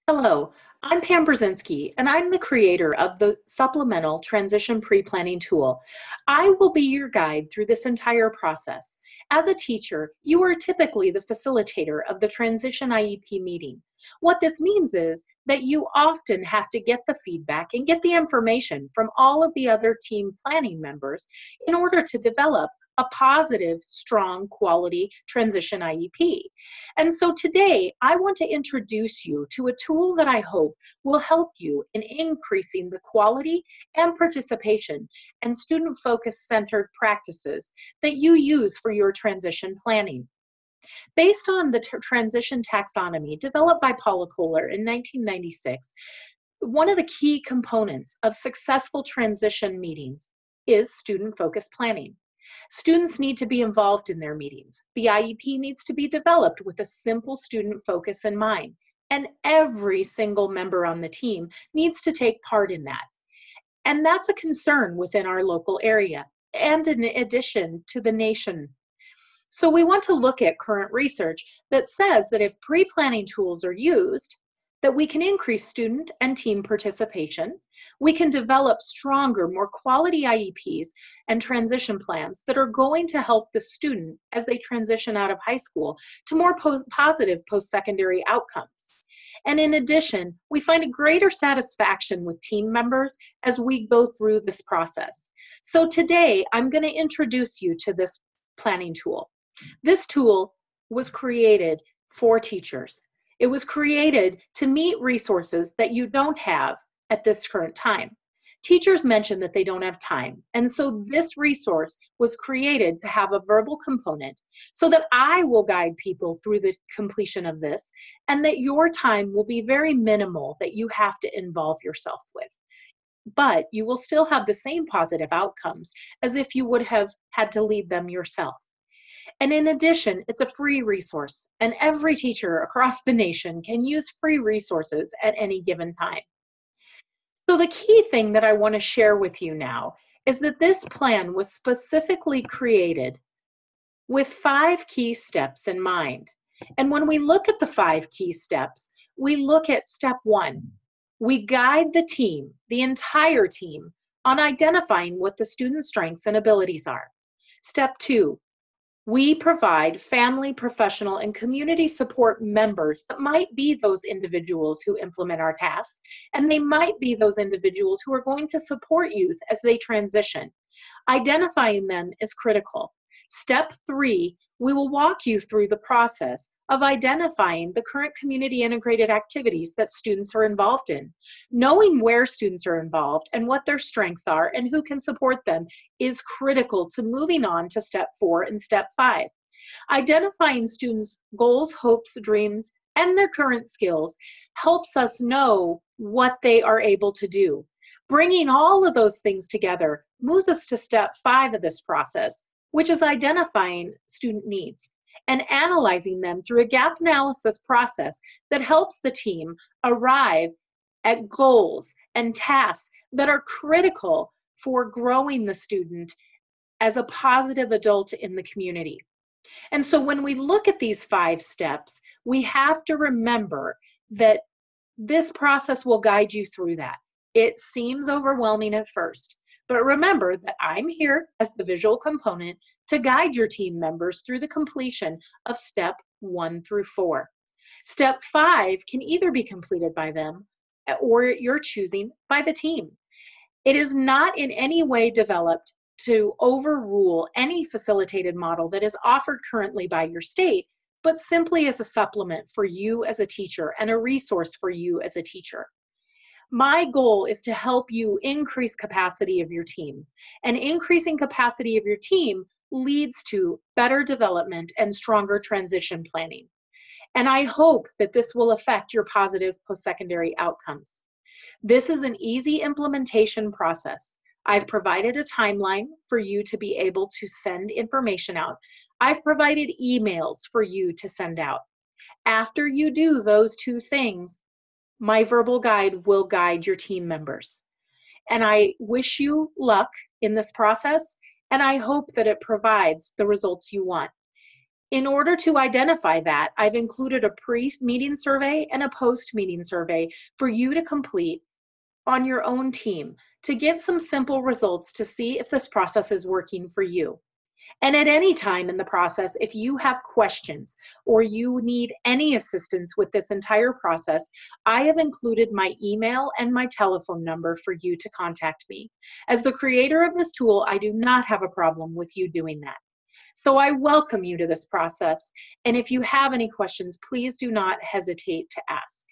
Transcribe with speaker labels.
Speaker 1: Hello, I'm Pam Brzezinski, and I'm the creator of the Supplemental Transition Pre-Planning Tool. I will be your guide through this entire process. As a teacher, you are typically the facilitator of the Transition IEP meeting. What this means is that you often have to get the feedback and get the information from all of the other team planning members in order to develop a positive, strong, quality transition IEP. And so today, I want to introduce you to a tool that I hope will help you in increasing the quality and participation and student-focused centered practices that you use for your transition planning. Based on the transition taxonomy developed by Paula Kohler in 1996, one of the key components of successful transition meetings is student-focused planning. Students need to be involved in their meetings. The IEP needs to be developed with a simple student focus in mind, and every single member on the team needs to take part in that. And that's a concern within our local area and in addition to the nation. So we want to look at current research that says that if pre-planning tools are used, that we can increase student and team participation. We can develop stronger, more quality IEPs and transition plans that are going to help the student as they transition out of high school to more positive post-secondary outcomes. And in addition, we find a greater satisfaction with team members as we go through this process. So today, I'm going to introduce you to this planning tool. This tool was created for teachers. It was created to meet resources that you don't have at this current time. Teachers mention that they don't have time, and so this resource was created to have a verbal component so that I will guide people through the completion of this, and that your time will be very minimal that you have to involve yourself with. But you will still have the same positive outcomes as if you would have had to lead them yourself. And in addition, it's a free resource, and every teacher across the nation can use free resources at any given time. So the key thing that I want to share with you now is that this plan was specifically created with 5 key steps in mind. And when we look at the 5 key steps, we look at step 1. We guide the team, the entire team, on identifying what the student's strengths and abilities are. Step 2. We provide family, professional, and community support members that might be those individuals who implement our tasks, and they might be those individuals who are going to support youth as they transition. Identifying them is critical. Step 3, we will walk you through the process of identifying the current community integrated activities that students are involved in. Knowing where students are involved and what their strengths are and who can support them is critical to moving on to step 4 and step 5. Identifying students' goals, hopes, dreams, and their current skills helps us know what they are able to do. Bringing all of those things together moves us to step 5 of this process, which is identifying student needs and analyzing them through a gap analysis process that helps the team arrive at goals and tasks that are critical for growing the student as a positive adult in the community. And so when we look at these 5 steps, we have to remember that this process will guide you through that. It seems overwhelming at first, but remember that I'm here as the visual component to guide your team members through the completion of step 1 through 4. Step 5 can either be completed by them or you're choosing by the team. It is not in any way developed to overrule any facilitated model that is offered currently by your state, but simply as a supplement for you as a teacher and a resource for you as a teacher. My goal is to help you increase capacity of your team, and increasing capacity of your team leads to better development and stronger transition planning. And I hope that this will affect your positive post-secondary outcomes. This is an easy implementation process. I've provided a timeline for you to be able to send information out. I've provided emails for you to send out. After you do those 2 things, my verbal guide will guide your team members. And I wish you luck in this process, and I hope that it provides the results you want. In order to identify that, I've included a pre-meeting survey and a post-meeting survey for you to complete on your own team to get some simple results to see if this process is working for you. And at any time in the process, if you have questions or you need any assistance with this entire process, I have included my email and my telephone number for you to contact me. As the creator of this tool, I do not have a problem with you doing that. So I welcome you to this process. And if you have any questions, please do not hesitate to ask.